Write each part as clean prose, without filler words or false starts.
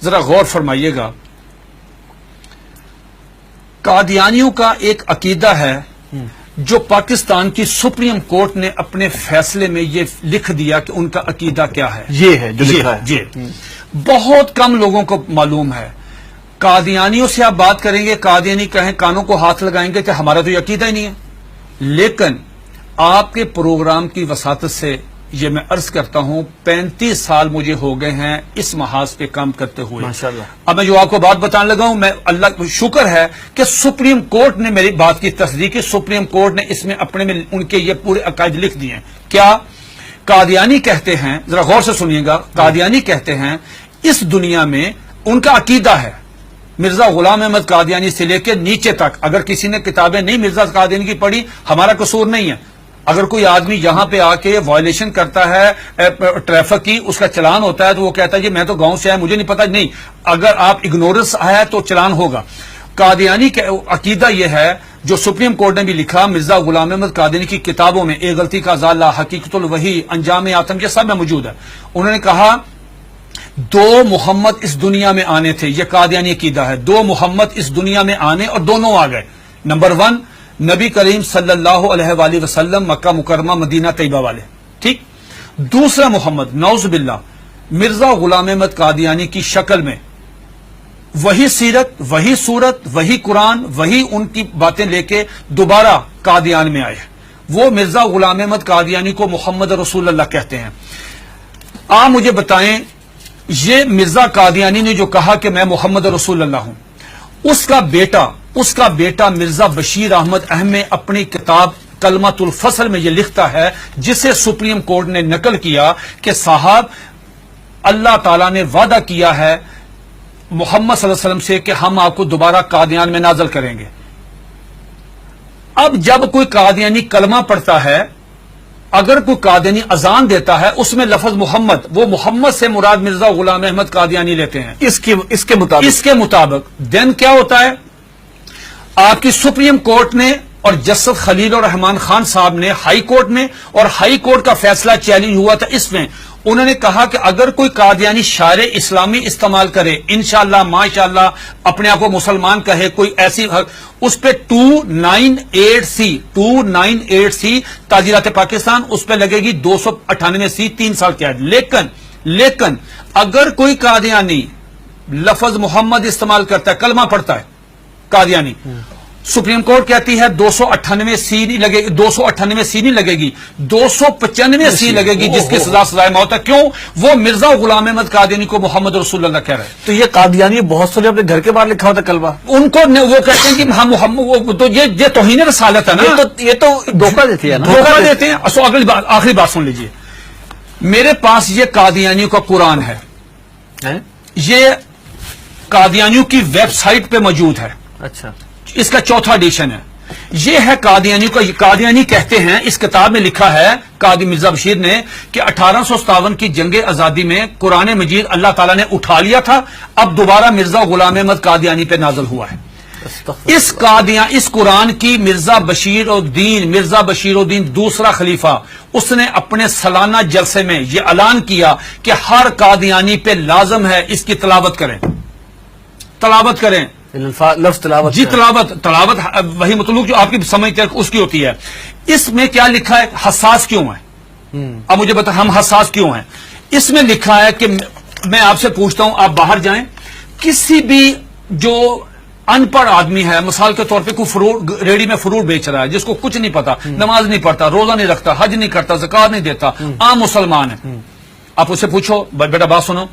ذرا غور فرمائیے گا. قادیانیوں کا ایک عقیدہ ہے جو پاکستان کی سپریم کورٹ نے اپنے فیصلے میں یہ لکھ دیا کہ ان کا عقیدہ کیا ہے. یہ ہے جو لکھا ہے. جی بہت کم لوگوں کو معلوم ہے. قادیانیوں سے آپ بات کریں گے، قادیانی کہیں کانوں کو ہاتھ لگائیں گے کہ ہمارا تو یہ عقیدہ ہی نہیں ہے. لیکن آپ کے پروگرام کی وساطت سے یہ میں عرض کرتا ہوں 35 سال مجھے ہو گئے ہیں اس محاذ پہ کام کرتے ہوئے. ماشاءاللہ. اب میں جو آپ کو بات بتانے لگا ہوں، میں اللہ کا شکر ہے کہ سپریم کورٹ نے میری بات کی تصدیق کی. سپریم کورٹ نے اس میں اپنے میں ان کے یہ پورے عقائد لکھ دیے ہیں. کیا قادیانی کہتے ہیں، ذرا غور سے سنیے گا، قادیانی کہتے ہیں اس دنیا میں ان کا عقیدہ ہے مرزا غلام احمد قادیانی سے لے کے نیچے تک. اگر کسی نے کتابیں نہیں مرزا قادیانی کی پڑھی، ہمارا قصور نہیں ہے. اگر کوئی آدمی یہاں پہ آ کے وائلیشن کرتا ہے ٹریفک کی، اس کا چلان ہوتا ہے تو وہ کہتا ہے جی میں تو گاؤں سے آیا، مجھے نہیں پتا. نہیں، اگر آپ اگنورنس ہے تو چلان ہوگا. قادیانی کا عقیدہ یہ ہے جو سپریم کورٹ نے بھی لکھا مرزا غلام احمد قادیانی کی کتابوں میں، ایک غلطی کا ازالہ، حقیقت الوحی، انجام آتم، یہ سب میں موجود ہے. انہوں نے کہا 2 محمد اس دنیا میں آنے تھے. یہ قادیانی عقیدہ ہے. 2 محمد اس دنیا میں آنے اور دونوں آ گئے. نمبر 1 نبی کریم صلی اللہ علیہ وآلہ وسلم، مکہ مکرمہ مدینہ طیبہ والے. ٹھیک. دوسرا محمد نعوذ باللہ مرزا غلام احمد قادیانی کی شکل میں وہی سیرت، وہی صورت، وہی قرآن، وہی ان کی باتیں لے کے دوبارہ قادیان میں آئے. وہ مرزا غلام احمد قادیانی کو محمد رسول اللہ کہتے ہیں. آپ مجھے بتائیں یہ مرزا قادیانی نے جو کہا کہ میں محمد رسول اللہ ہوں، اس کا بیٹا مرزا بشیر احمد احمد اپنی کتاب کلمۃ الفصل میں یہ لکھتا ہے، جسے سپریم کورٹ نے نقل کیا کہ صاحب اللہ تعالیٰ نے وعدہ کیا ہے محمد صلی اللہ علیہ وسلم سے کہ ہم آپ کو دوبارہ قادیان میں نازل کریں گے. اب جب کوئی قادیانی کلمہ پڑھتا ہے، اگر کوئی قادیانی اذان دیتا ہے، اس میں لفظ محمد، وہ محمد سے مراد مرزا غلام احمد قادیانی لیتے ہیں اس کے مطابق دین کیا ہوتا ہے؟ آپ کی سپریم کورٹ نے اور جسٹس خلیل الرحمان خان صاحب نے ہائی کورٹ میں، اور ہائی کورٹ کا فیصلہ چیلنج ہوا تھا اس میں، انہوں نے کہا کہ اگر کوئی قادیانی شعر اسلامی استعمال کرے، انشاءاللہ ماشاءاللہ اپنے آپ کو مسلمان کہے، کوئی ایسی اس پہ 298C تعزیرات پاکستان، اس پہ لگے گی 298C 3 سال کی عید. لیکن اگر کوئی قادیانی لفظ محمد استعمال کرتا ہے، کلمہ پڑھتا ہے قادیانی، سپریم کورٹ کہتی ہے 298C نہیں لگے گی، 298C نہیں لگے گی، 295C لگے گی، جس کی سزا سزائے موت ہے. کیوں؟ وہ مرزا غلام احمد قادیانی کو محمد رسول اللہ کہہ رہے ہیں. تو یہ قادیانی بہت سارے اپنے گھر کے باہر لکھا ہوتا کلمہ، ان کو وہ کہتے ہیں کہ ہم محمد، تو یہ توہین رسالت ہے نا. یہ تو دھوکہ دیتی ہے نا، دھوکہ دیتے ہیں. آخری بات سن لیجئے، میرے پاس یہ قادیانیوں کا قرآن ہے، یہ قادیانیوں کی ویب سائٹ پہ موجود ہے. اچھا، اس کا 4تھا ایڈیشن ہے. یہ ہے قادیانیوں کا. قادیانی کہتے ہیں، اس کتاب میں لکھا ہے قاضی مرزا بشیر نے کہ 1857 کی جنگ آزادی میں قرآن مجید اللہ تعالیٰ نے اٹھا لیا تھا، اب دوبارہ مرزا غلام احمد قادیانی پہ نازل ہوا ہے. اس قرآن کی مرزا بشیر الدین دوسرا خلیفہ، اس نے اپنے سالانہ جلسے میں یہ اعلان کیا کہ ہر قادیانی پہ لازم ہے اس کی تلاوت کریں. لفظ تلاوت، جی تلاوت وہی مطلوب جو آپ کی سمجھ اس کی ہوتی ہے. اس میں کیا لکھا ہے؟ حساس کیوں ہے؟ اب مجھے بتا ہم حساس کیوں ہیں؟ اس میں لکھا ہے کہ میں آپ سے پوچھتا ہوں، آپ باہر جائیں، کسی بھی جو ان پڑھ آدمی ہے، مثال کے طور پہ کوئی ریڑی میں فروٹ بیچ رہا ہے، جس کو کچھ نہیں پتا، نماز نہیں پڑھتا، روزہ نہیں رکھتا، حج نہیں کرتا، زکات نہیں دیتا، عام مسلمان ہے، آپ اسے پوچھو بیٹا بات سنو،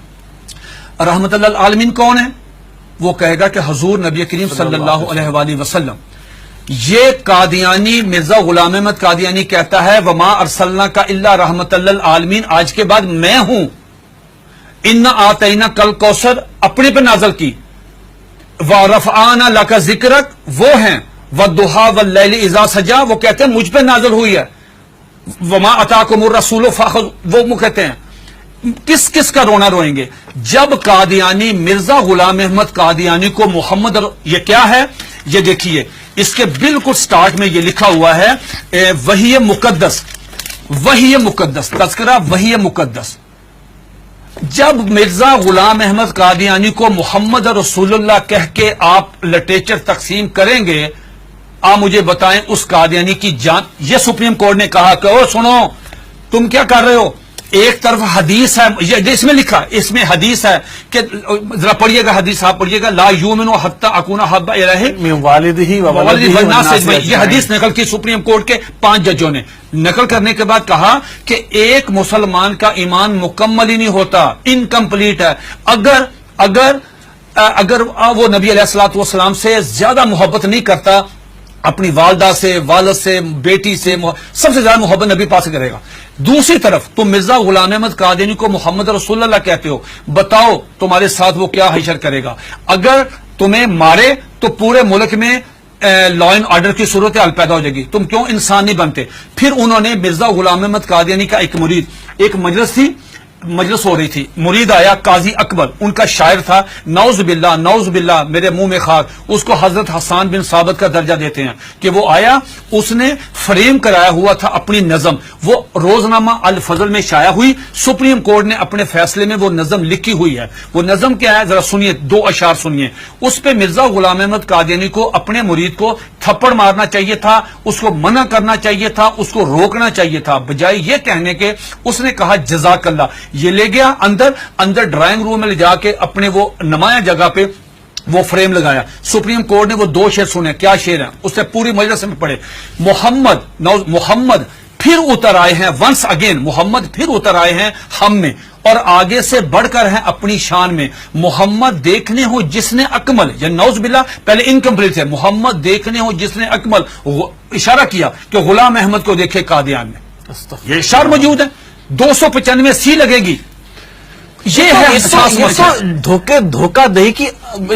رحمت اللہ العالمین کون ہے؟ وہ کہے گا کہ حضور نبی کریم صلی اللہ علیہ وآلہ وسلم. یہ قادیانی مرزا غلام احمد قادیانی کہتا ہے وما ارسلناک الا رحمت للعالمین، آج کے بعد میں ہوں. انا آتینا کل کوثر اپنے پہ نازل کی، ورفعنا لک ذکرک وہ ہیں، والضحی واللیل اذا سجا وہ کہتے ہیں مجھ پہ نازل ہوئی ہے، وما اتاکم الرسول فخذوہ وہ کہتے ہیں. کس کا رونا روئیں گے جب قادیانی مرزا غلام احمد قادیانی کو محمد یہ کیا ہے؟ یہ دیکھیے اس کے بالکل سٹارٹ میں یہ لکھا ہوا ہے وحی مقدس، تذکرہ وحی مقدس. جب مرزا غلام احمد قادیانی کو محمد رسول اللہ کہہ کے آپ لٹریچر تقسیم کریں گے، آپ مجھے بتائیں اس قادیانی کی جان. یہ سپریم کورٹ نے کہا کہ او سنو تم کیا کر رہے ہو، ایک طرف حدیث ہے، یہ اس میں لکھا، اس میں حدیث ہے کہ ذرا پڑھیے گا حدیث، آپ پڑھیے گا، لا یؤمن حتی اکون احب الیہ من والدہ و ولدہ والناس والناس اجمعین. یہ حدیث نقل کی سپریم کورٹ کے 5 ججوں نے. نقل کرنے کے بعد کہا کہ ایک مسلمان کا ایمان مکمل ہی نہیں ہوتا، انکمپلیٹ ہے اگر وہ نبی علیہ الصلوۃ والسلام سے زیادہ محبت نہیں کرتا، اپنی والدہ سے، والد سے، بیٹی سے، سب سے زیادہ محبت نبی پاک سے کرے گا. دوسری طرف تم مرزا غلام احمد قادیانی کو محمد رسول اللہ کہتے ہو، بتاؤ تمہارے ساتھ وہ کیا حشر کرے گا. اگر تمہیں مارے تو پورے ملک میں لا اینڈ آرڈر کی صورتحال پیدا ہو جائے گی، تم کیوں انسان نہیں بنتے. پھر انہوں نے مرزا غلام احمد قادیانی کا ایک مرید، ایک مجلس ہو رہی تھی، مرید آیا قاضی اکبر، ان کا شاعر تھا، نعوذ باللہ میرے منہ میں خاک، اس کو حضرت حسان بن ثابت کا درجہ دیتے ہیں کہ وہ آیا، اس نے فریم کرایا ہوا تھا اپنی نظم، وہ روزنامہ الفضل میں شائع ہوئی. سپریم کورٹ نے اپنے فیصلے میں وہ نظم لکھی ہوئی ہے. وہ نظم کیا ہے ذرا سنیے، 2 اشعار سنیے. اس پہ مرزا غلام احمد قادیانی کو اپنے مرید کو تھپڑ مارنا چاہیے تھا، اس کو منع کرنا چاہیے تھا، اس کو روکنا چاہیے تھا، بجائے یہ کہنے کے اس نے کہا جزاک اللہ. یہ لے گیا اندر ڈرائنگ روم میں لے جا کے اپنے وہ نمایاں جگہ پہ وہ فریم لگایا. سپریم کورٹ نے وہ 2 شعر سنے. کیا شعر ہیں اس نے پوری مجلس میں پڑھے. محمد پھر اتر آئے ہیں، ونس اگین محمد پھر اتر آئے ہیں ہم میں، اور آگے سے بڑھ کر ہیں اپنی شان میں. محمد دیکھنے ہو جس نے اکمل، یا نعوذ باللہ پہلے انکمپلیٹ تھے، محمد دیکھنے ہو جس نے اکمل، اشارہ کیا کہ غلام احمد کو دیکھے قادیان میں. یہ اشار موجود ہے، 295 سی لگے گی. یہ ہے دھوکہ دہی کی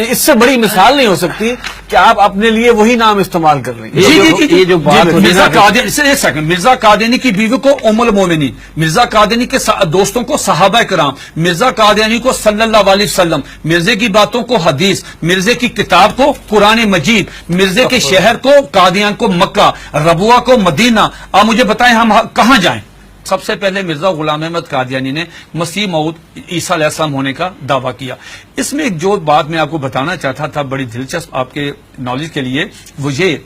اس سے بڑی مثال نہیں ہو سکتی کہ آپ اپنے لیے وہی نام استعمال کر رہے ہیں. یہ جو بات مرزا قادیانی، ایک سیکنڈ، مرزا قادیانی کی بیوی کو ام المومنین، مرزا قادیانی کے دوستوں کو صحابہ کرام، مرزا قادیانی کو صلی اللہ علیہ وسلم، مرزے کی باتوں کو حدیث، مرزے کی کتاب کو قرآن مجید، مرزے کے شہر کو قادیان کو مکہ، ربوہ کو مدینہ. آپ مجھے بتائیں ہم کہاں جائیں؟ سب سے پہلے مرزا غلام احمد قادیانی نے مسیح موعود عیسیٰ علیہ السلام ہونے کا دعویٰ کیا. اس میں ایک جو بات میں آپ کو بتانا چاہتا تھا بڑی دلچسپ آپ کے نالج کے لیے، وہ یہ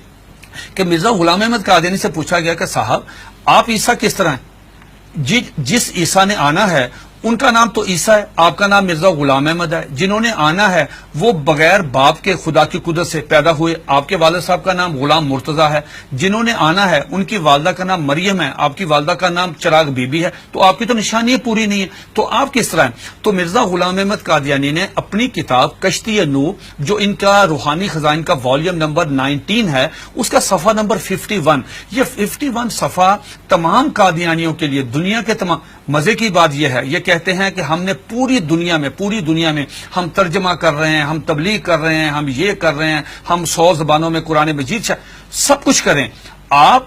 کہ مرزا غلام احمد قادیانی سے پوچھا گیا کہ صاحب آپ عیسیٰ کس طرح ہیں؟ جس عیسیٰ نے آنا ہے ان کا نام تو عیسیٰ ہے، آپ کا نام مرزا غلام احمد ہے. جنہوں نے آنا ہے وہ بغیر باپ کے خدا کی قدرت سے پیدا ہوئے، آپ کے والد صاحب کا نام غلام مرتضیٰ ہے. جنہوں نے آنا ہے ان کی والدہ کا نام مریم ہے، آپ کی والدہ کا نام چراغ بی بی ہے. تو آپ کی تو نشانی پوری نہیں ہے، تو آپ کس طرح ہیں؟ تو مرزا غلام احمد قادیانی نے اپنی کتاب کشتی نور، جو ان کا روحانی خزائن کا والیوم نمبر 19 ہے، اس کا صفحہ نمبر 51، یہ 51 صفحہ تمام قادیانیوں کے لیے، دنیا کے تمام. مزے کی بات یہ ہے، یہ کہتے ہیں کہ ہم نے پوری دنیا میں ہم ترجمہ کر رہے ہیں، ہم تبلیغ کر رہے ہیں، ہم یہ کر رہے ہیں، ہم 100 زبانوں میں قرآن مجید سب کچھ کریں. آپ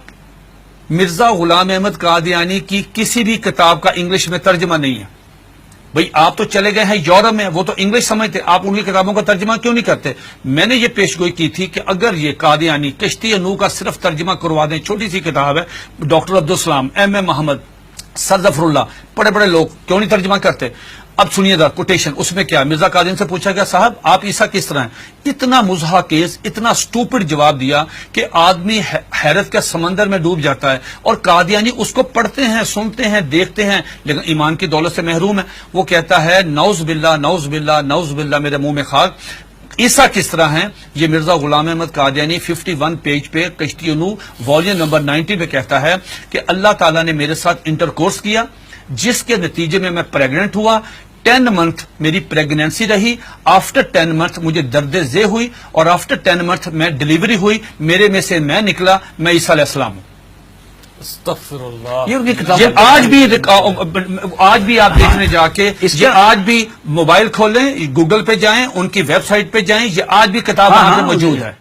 مرزا غلام احمد قادیانی کی کسی بھی کتاب کا انگلش میں ترجمہ نہیں ہے. بھئی آپ تو چلے گئے ہیں یورپ میں، وہ تو انگلش سمجھتے، آپ ان کی کتابوں کا ترجمہ کیوں نہیں کرتے؟ میں نے یہ پیشگوئی کی تھی کہ اگر یہ قادیانی کشتی نور کا صرف ترجمہ کروا دیں، چھوٹی سی کتاب ہے، ڈاکٹر عبدالسلام، ایم اے محمد، سر ظفر اللہ، بڑے بڑے لوگ کیوں نہیں ترجمہ کرتے؟ اب سنیے دا کوٹیشن، اس میں کیا مرزا قادیانی سے پوچھا گیا صاحب آپ عیسیٰ کس طرح ہیں؟ اتنا مضحکیز، اتنا سٹوپڈ جواب دیا کہ آدمی حیرت کے سمندر میں ڈوب جاتا ہے. اور قادیانی اس کو پڑھتے ہیں، سنتے ہیں، دیکھتے ہیں، لیکن ایمان کی دولت سے محروم ہے. وہ کہتا ہے نعوذ باللہ میرے منہ میں خاک، عیسیٰ کس طرح ہیں؟ یہ مرزا غلام احمد قادیانی 51 پیج پہ کشتی نور والیوم نمبر 90 پہ کہتا ہے کہ اللہ تعالیٰ نے میرے ساتھ انٹرکورس کیا، جس کے نتیجے میں پریگننٹ ہوا. 10 منتھ میری پریگنینسی رہی، آفٹر 10 منتھ مجھے درد ذیل ہوئی، اور آفٹر 10 منتھ میں ڈیلیوری ہوئی، میرے میں سے میں نکلا، میں عیسیٰ علیہ السلام ہوں. استغفر اللہ. یہ آج بھی آپ دیکھنے جا کے، یہ آج بھی موبائل کھولیں، گوگل پہ جائیں، ان کی ویب سائٹ پہ جائیں، یہ آج بھی کتاب وہاں پہ موجود ہے.